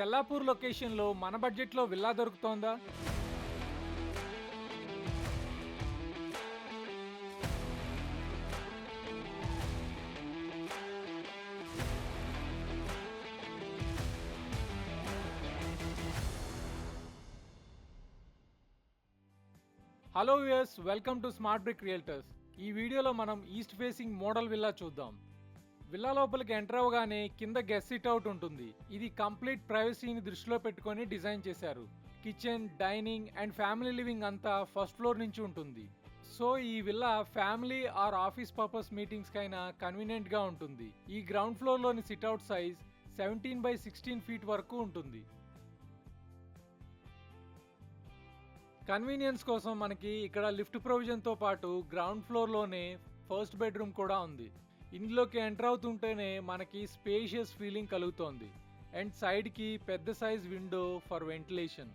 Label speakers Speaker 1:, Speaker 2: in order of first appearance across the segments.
Speaker 1: తెల్లాపూర్ లొకేషన్లో మన బడ్జెట్లో విల్లా దొరుకుతోందా? Hello viewers, welcome to Smart Brick Realtors. ఈ వీడియోలో మనం ఈస్ట్ ఫేసింగ్ మోడల్ విల్లా చూద్దాం. విల్లా లోపలికి ఎంటర్ అవగానే కింద గెస్ట్ సిట్ అవుట్ ఉంటుంది. ఇది కంప్లీట్ ప్రైవసీని దృష్టిలో పెట్టుకొని డిజైన్ చేశారు. Kitchen, dining and family living అంతా ఫస్ట్ ఫ్లోర్ నుంచి ఉంటుంది. సో ఈ villa family or office purpose meetings కైనా కన్వీనియంట్ గా ఉంటుంది. ఈ గ్రౌండ్ ఫ్లోర్ లోని సిట్అవుట్ సైజ్ 17 by 16 ఫీట్ వరకు ఉంటుంది. కన్వీనియన్స్ కోసం మనకి ఇక్కడ లిఫ్ట్ ప్రొవిజన్తో పాటు గ్రౌండ్ ఫ్లోర్లోనే ఫస్ట్ బెడ్రూమ్ కూడా ఉంది. ఇందులోకి ఎంటర్ అవుతుంటేనే మనకి స్పేషియస్ ఫీలింగ్ కలుగుతోంది. అండ్ సైడ్కి పెద్ద సైజ్ విండో ఫర్ వెంటిలేషన్.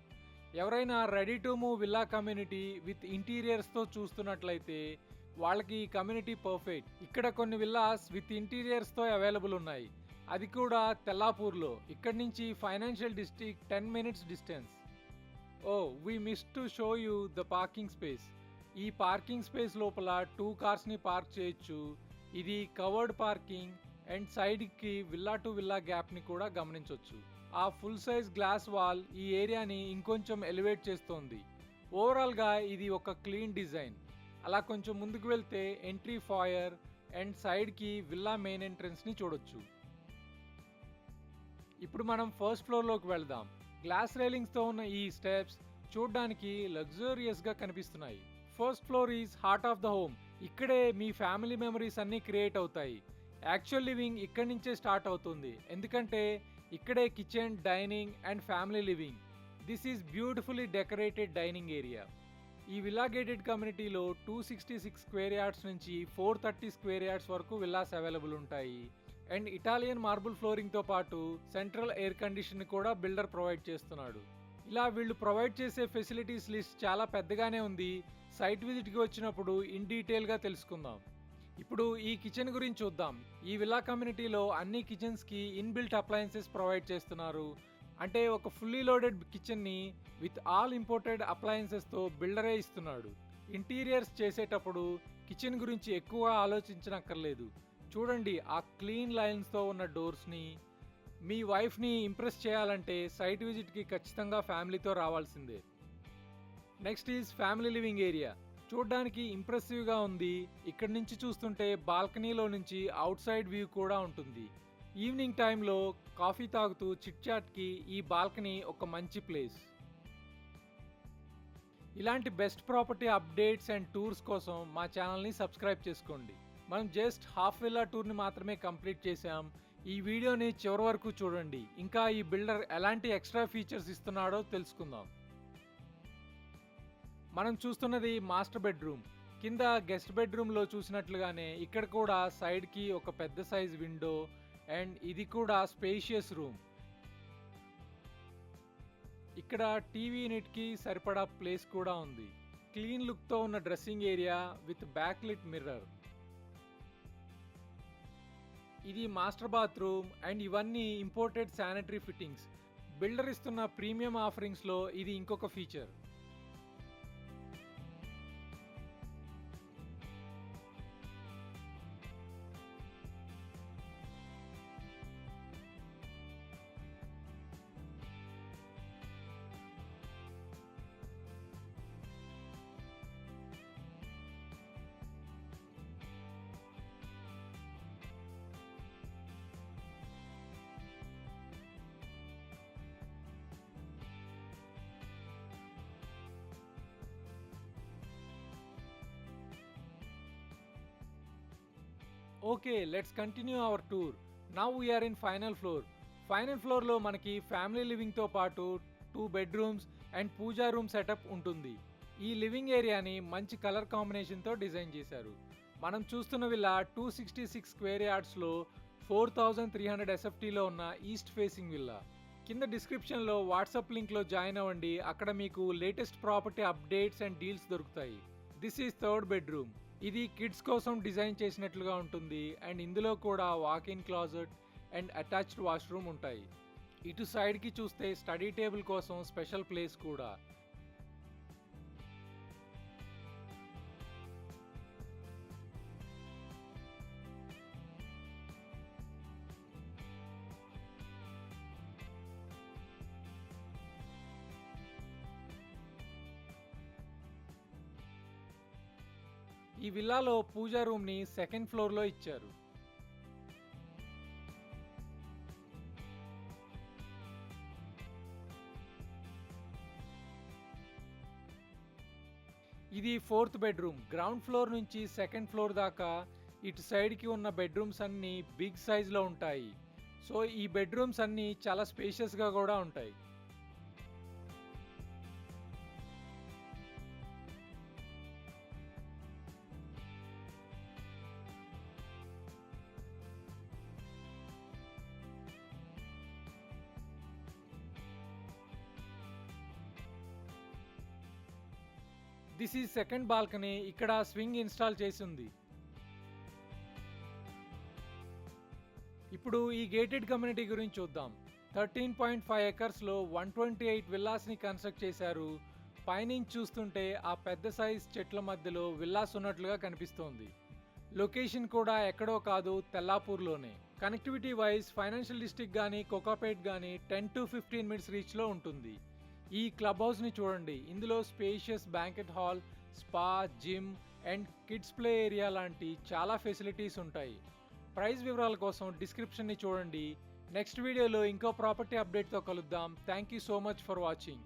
Speaker 1: ఎవరైనా ready to move villa community with ఇంటీరియర్స్తో చూస్తున్నట్లయితే వాళ్ళకి ఈ కమ్యూనిటీ పర్ఫెక్ట్. ఇక్కడ కొన్ని విల్లాస్ విత్ ఇంటీరియర్స్తో అవైలబుల్ ఉన్నాయి, అది కూడా తెల్లాపూర్లో. ఇక్కడి నుంచి financial district 10 minutes distance. We missed to show you the parking space. ఈ పార్కింగ్ స్పేస్ లోపల 2 కార్స్ని పార్క్ చేయొచ్చు. ఇది కవర్డ్ పార్కింగ్ అండ్ సైడ్కి విల్లా టు విల్లా గ్యాప్ని కూడా గమనించవచ్చు. ఆ ఫుల్ సైజ్ గ్లాస్ వాల్ ఈ ఏరియాని ఇంకొంచెం ఎలివేట్ చేస్తోంది. ఓవరాల్గా ఇది ఒక క్లీన్ డిజైన్. అలా కొంచెం ముందుకు వెళ్తే ఎంట్రీ ఫాయర్ అండ్ సైడ్కి విల్లా మెయిన్ ఎంట్రన్స్ని చూడొచ్చు. ఇప్పుడు మనం ఫస్ట్ ఫ్లోర్లోకి వెళ్దాం. గ్లాస్ రైలింగ్స్తో ఉన్న ఈ స్టెప్స్ చూడ్డానికి లగ్జూరియస్గా కనిపిస్తున్నాయి. First floor is heart of the home. ఇక్కడే మీ ఫ్యామిలీ మెమరీస్ అన్నీ క్రియేట్ అవుతాయి. యాక్చువల్ లివింగ్ ఇక్కడి నుంచే స్టార్ట్ అవుతుంది, ఎందుకంటే ఇక్కడే kitchen, dining and family living. This is beautifully decorated dining area. ఈ విల్లా గేటెడ్ కమ్యూనిటీలో 266 స్క్వేర్ యార్డ్స్ నుంచి 430 స్క్వేర్ యార్డ్స్ వరకు విల్లాస్ అవైలబుల్ ఉంటాయి. అండ్ ఇటాలియన్ మార్బుల్ ఫ్లోరింగ్తో పాటు సెంట్రల్ ఎయిర్ కండిషన్ కూడా బిల్డర్ ప్రొవైడ్ చేస్తున్నాడు. ఇలా వీళ్ళు ప్రొవైడ్ చేసే ఫెసిలిటీస్ లిస్ట్ చాలా పెద్దగానే ఉంది. సైట్ విజిట్కి వచ్చినప్పుడు ఇన్ డీటెయిల్గా తెలుసుకుందాం. ఇప్పుడు ఈ కిచెన్ గురించి చూద్దాం. ఈ విల్లా కమ్యూనిటీలో అన్ని కిచెన్స్కి ఇన్బిల్ట్ అప్లయన్సెస్ ప్రొవైడ్ చేస్తున్నారు. అంటే ఒక ఫుల్లీ లోడెడ్ కిచెన్ని విత్ ఆల్ ఇంపోర్టెడ్ అప్లయన్సెస్తో బిల్డరే ఇస్తున్నాడు. ఇంటీరియర్స్ చేసేటప్పుడు కిచెన్ గురించి ఎక్కువ ఆలోచించనక్కర్లేదు. చూడండి ఆ క్లీన్ లైన్స్తో ఉన్న డోర్స్ని. మీ వైఫ్ని ఇంప్రెస్ చేయాలంటే సైట్ విజిట్కి ఖచ్చితంగా ఫ్యామిలీతో రావాల్సిందే. Next is family living area. చూడ్డానికి ఇంప్రెసివ్గా ఉంది. ఇక్కడి నుంచి చూస్తుంటే బాల్కనీలో నుంచి అవుట్ సైడ్ వ్యూ కూడా ఉంటుంది. ఈవినింగ్ టైంలో కాఫీ తాగుతూ చిట్ చాట్కి ఈ బాల్కనీ ఒక మంచి ప్లేస్. ఇలాంటి best property updates and tours కోసం మా ఛానల్ని సబ్స్క్రైబ్ చేసుకోండి. మనం జస్ట్ హాఫ్ విల్లా టూర్ని మాత్రమే కంప్లీట్ చేసాం. ఈ వీడియోని చివరి వరకు చూడండి, ఇంకా ఈ బిల్డర్ ఎలాంటి ఎక్స్ట్రా ఫీచర్స్ ఇస్తున్నాడో తెలుసుకుందాం. మనం చూస్తున్నది మాస్టర్ బెడ్రూమ్. కింద గెస్ట్ బెడ్రూమ్లో చూసినట్లుగానే ఇక్కడ కూడా సైడ్కి ఒక పెద్ద సైజ్ విండో అండ్ ఇది కూడా స్పేషియస్ రూమ్. ఇక్కడ టీవీ యూనిట్కి సరిపడా ప్లేస్ కూడా ఉంది. క్లీన్ లుక్తో ఉన్న dressing area with back lit mirror. ఇది మాస్టర్ బాత్రూమ్ అండ్ ఇవన్నీ ఇంపోర్టెడ్ శానిటరీ ఫిట్టింగ్స్. బిల్డర్ ఇస్తున్న ప్రీమియం ఆఫరింగ్స్లో ఇది ఇంకొక feature. Okay, let's continue our tour. Now we're in final floor. Final ఫ్లోర్లో మనకి ఫ్యామిలీ లివింగ్తో పాటు 2 bedrooms and puja room setup ఉంటుంది. ఈ లివింగ్ ఏరియాని మంచి కలర్ కాంబినేషన్తో డిజైన్ చేశారు. మనం చూస్తున్న విల్లా 266 స్క్వేర్ యార్డ్స్లో 4300 SFTలో ఉన్న ఈస్ట్ ఫేసింగ్ విల్లా. కింద డిస్క్రిప్షన్లో వాట్సాప్ లింక్లో జాయిన్ అవ్వండి. అక్కడ మీకు latest property updates and deals దొరుకుతాయి. This is third bedroom. ఇది కిడ్స్ కోసం డిజైన్ చేసినట్లుగా ఉంటుంది అండ్ ఇందులో కూడా walk in closet and attached washroom ఉంటాయి. ఇటు సైడ్కి చూస్తే స్టడీ టేబుల్ కోసం స్పెషల్ ప్లేస్ కూడా. ఈ విల్లాలో పూజా రూమ్ని సెకండ్ ఫ్లోర్లో ఇచ్చారు. ఇది ఫోర్త్ బెడ్రూమ్. గ్రౌండ్ ఫ్లోర్ నుంచి సెకండ్ ఫ్లోర్ దాకా ఇటు సైడ్కి ఉన్న బెడ్రూమ్స్ అన్నీ బిగ్ సైజ్లో ఉంటాయి. సో ఈ బెడ్రూమ్స్ అన్నీ చాలా స్పేషియస్గా కూడా ఉంటాయి. This is second balcony. ఇక్కడ స్వింగ్ ఇన్స్టాల్ చేసి ఉంది. ఇప్పుడు ఈ గేటెడ్ కమ్యూనిటీ గురించి చూద్దాం. 13.5 ఎకర్స్లో 128 విల్లాస్ని కన్స్ట్రక్ట్ చేశారు. పైనుంచి చూస్తుంటే ఆ పెద్ద సైజ్ చెట్ల మధ్యలో విల్లాస్ ఉన్నట్లుగా కనిపిస్తోంది. లొకేషన్ కూడా ఎక్కడో కాదు, తెల్లాపూర్లోనే. కనెక్టివిటీ వైజ్ ఫైనాన్షియల్ డిస్ట్రిక్ట్ కానీ కోకాపేట్ కానీ 10 to 15 మినిట్స్ రీచ్లో ఉంటుంది. ఈ క్లబ్ హౌస్ని చూడండి. ఇందులో spacious banquet hall, spa, gym and kids play area లాంటి చాలా ఫెసిలిటీస్ ఉంటాయి. ప్రైస్ వివరాల కోసం డిస్క్రిప్షన్ని చూడండి. నెక్స్ట్ వీడియోలో ఇంకో ప్రాపర్టీ అప్డేట్తో కలుద్దాం. Thank you so much for watching.